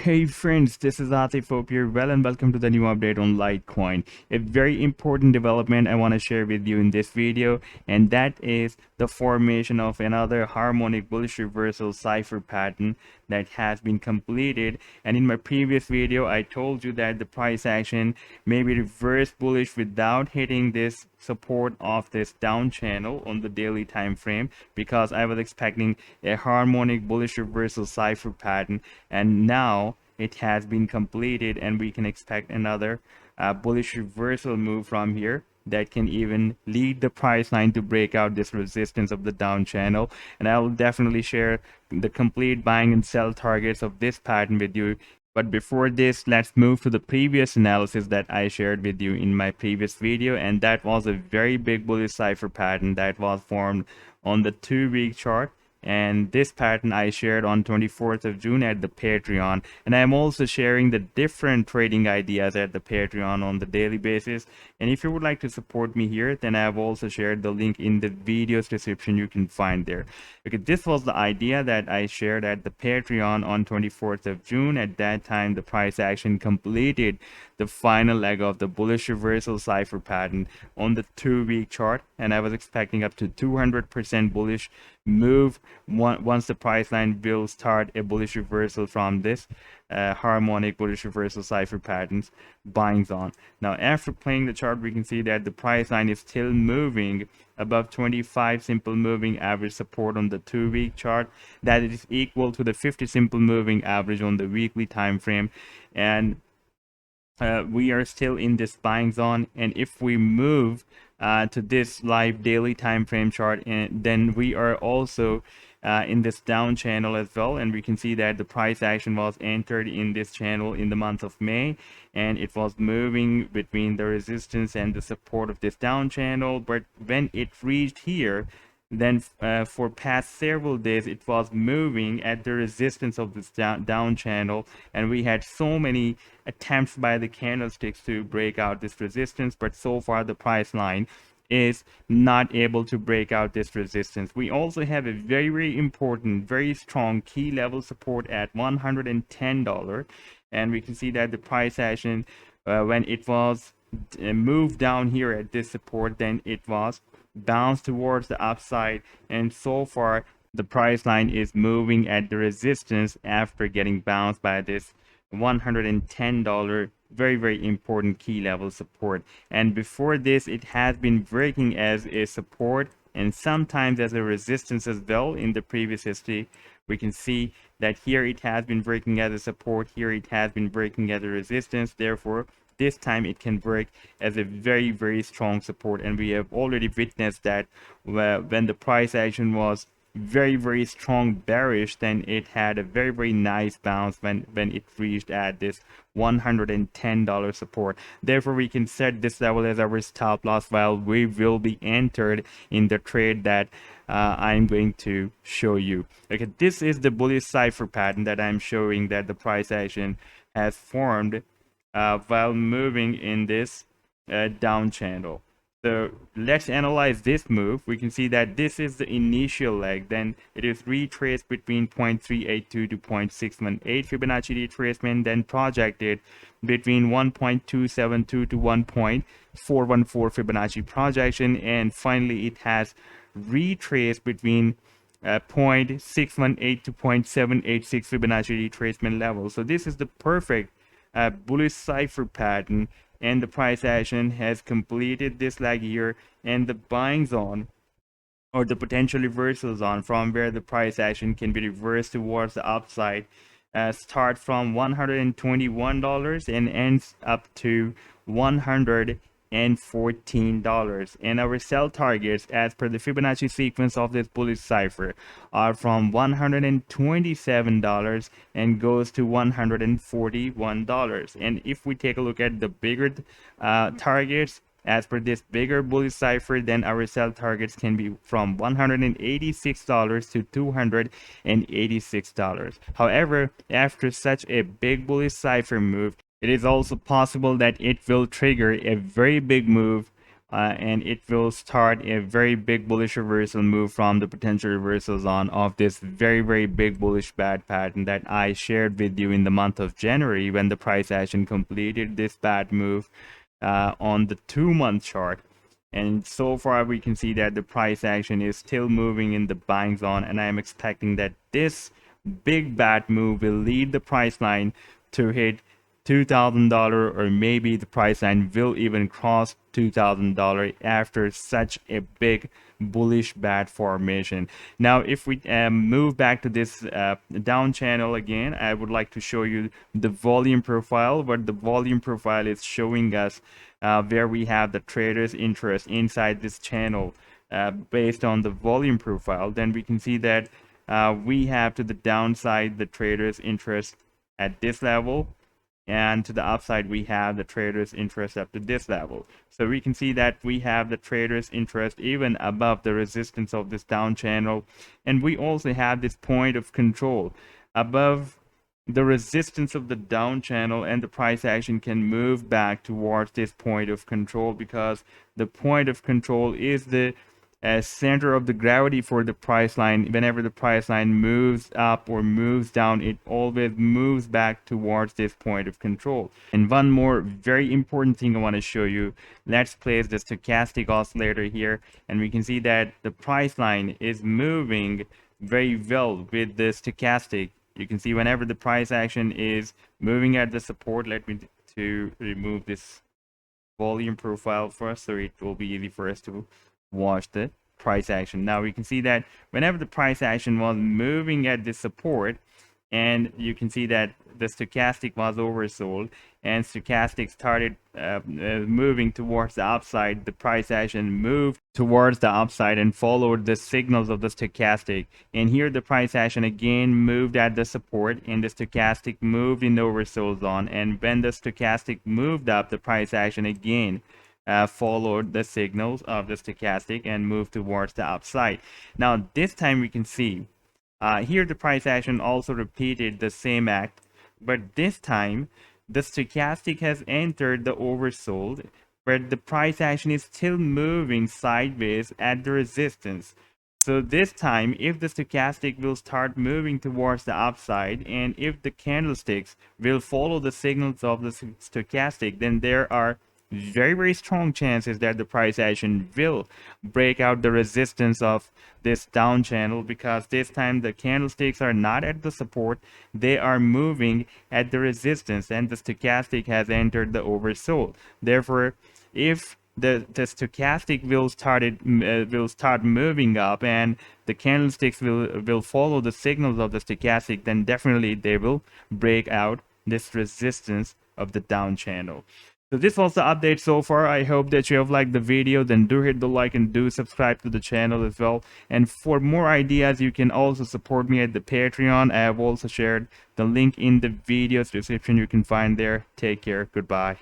Hey friends, this is Atif. Hope you're well and welcome to the new update on Litecoin. A very important development I want to share with you in this video, and that is the formation of another harmonic bullish reversal cipher pattern that has been completed. And in my previous video, I told you that the price action may be reverse bullish without hitting this support of this down channel on the daily time frame, because I was expecting a harmonic bullish reversal cipher pattern, and now it has been completed and we can expect another bullish reversal move from here that can even lead the price line to break out this resistance of the down channel. And I will definitely share the complete buying and sell targets of this pattern with you. But before this, let's move to the previous analysis that I shared with you in my previous video, and that was a very big bullish cipher pattern that was formed on the 2-week chart. And this pattern I shared on 24th of June at the Patreon, and I'm also sharing the different trading ideas at the Patreon on the daily basis. And if you would like to support me here, then I've also shared the link in the video's description. You can find there. Okay, this was the idea that I shared at the Patreon on 24th of June. At that time, the price action completed the final leg of the bullish reversal cipher pattern on the 2-week chart, and I was expecting up to 200% bullish move once the price line will start a bullish reversal from this harmonic bullish reversal cipher patterns buying zone. Now, after playing the chart, we can see that the price line is still moving above 25 simple moving average support on the 2-week chart. That is equal to the 50 simple moving average on the weekly time frame, and we are still in this buying zone. And if we move to this live daily time frame chart, and then we are also in this down channel as well, and we can see that the price action was entered in this channel in the month of May, and it was moving between the resistance and the support of this down channel. But when it reached here, then for past several days it was moving at the resistance of this down channel, and we had so many attempts by the candlesticks to break out this resistance, but so far the price line is not able to break out this resistance. We also have a very important, very strong key level support at $110, and we can see that the price action when it was moved down here at this support, then it was bounced towards the upside, and so far the price line is moving at the resistance after getting bounced by this $110 very important key level support. And before this, it has been breaking as a support and sometimes as a resistance as well. In the previous history, we can see that here it has been breaking as a support, here it has been breaking as a resistance. Therefore, this time it can break as a very strong support, and we have already witnessed that when the price action was very strong bearish, then it had a very nice bounce when it reached at this $110 support. Therefore, we can set this level as our stop loss while we will be entered in the trade that I'm going to show you. Okay, this is the bullish cipher pattern that I'm showing that the price action has formed while moving in this down channel. So let's analyze this move. We can see that this is the initial leg, then it is retraced between 0.382 to 0.618 Fibonacci retracement, then projected between 1.272 to 1.414 Fibonacci projection, and finally it has retraced between 0.618 to 0.786 Fibonacci retracement level. So this is the perfect bullish cipher pattern, and the price action has completed this leg here, and the buying zone or the potential reversal zone from where the price action can be reversed towards the upside start from $121 and ends up to $114. And our sell targets as per the Fibonacci sequence of this bullish cipher are from $127 and goes to $141. And if we take a look at the bigger targets as per this bigger bullish cipher, then our sell targets can be from $186 to $286. However, after such a big bullish cipher move, it is also possible that it will trigger a very big move and it will start a very big bullish reversal move from the potential reversal zone of this very big bullish bad pattern that I shared with you in the month of January, when the price action completed this bad move on the 2-month chart. And so far we can see that the price action is still moving in the buying zone, and I am expecting that this big bad move will lead the price line to hit $2,000, or maybe the price line will even cross $2,000 after such a big bullish bad formation. Now if we move back to this down channel again, I would like to show you the volume profile. What the volume profile is showing us, where we have the traders interest inside this channel based on the volume profile, then we can see that we have to the downside the traders interest at this level, and to the upside we have the traders interest up to this level. So we can see that we have the traders interest even above the resistance of this down channel, and we also have this point of control above the resistance of the down channel, and the price action can move back towards this point of control, because the point of control is the center of the gravity for the price line. Whenever the price line moves up or moves down, it always moves back towards this point of control. And one more very important thing I want to show you, let's place the stochastic oscillator here, and we can see that the price line is moving very well with the stochastic. You can see whenever the price action is moving at the support, let me to remove this volume profile first so it will be easy for us to watch the price action. Now we can see that whenever the price action was moving at the support, and you can see that the stochastic was oversold and stochastic started moving towards the upside, the price action moved towards the upside and followed the signals of the stochastic. And here the price action again moved at the support, and the stochastic moved in the oversold zone, and when the stochastic moved up, the price action again followed the signals of the stochastic and moved towards the upside. Now this time we can see here the price action also repeated the same act, but this time the stochastic has entered the oversold, but the price action is still moving sideways at the resistance. So this time, if the stochastic will start moving towards the upside, and if the candlesticks will follow the signals of the stochastic, then there are very strong chances that the price action will break out the resistance of this down channel, because this time the candlesticks are not at the support, they are moving at the resistance, and the stochastic has entered the oversold. Therefore, if the stochastic will start moving up and the candlesticks will follow the signals of the stochastic, then definitely they will break out this resistance of the down channel. So this was the update so far. I hope that you have liked the video. Then do hit the like and do subscribe to the channel as well. And for more ideas, you can also support me at the Patreon. I have also shared the link in the video's description. You can find there. Take care. Goodbye.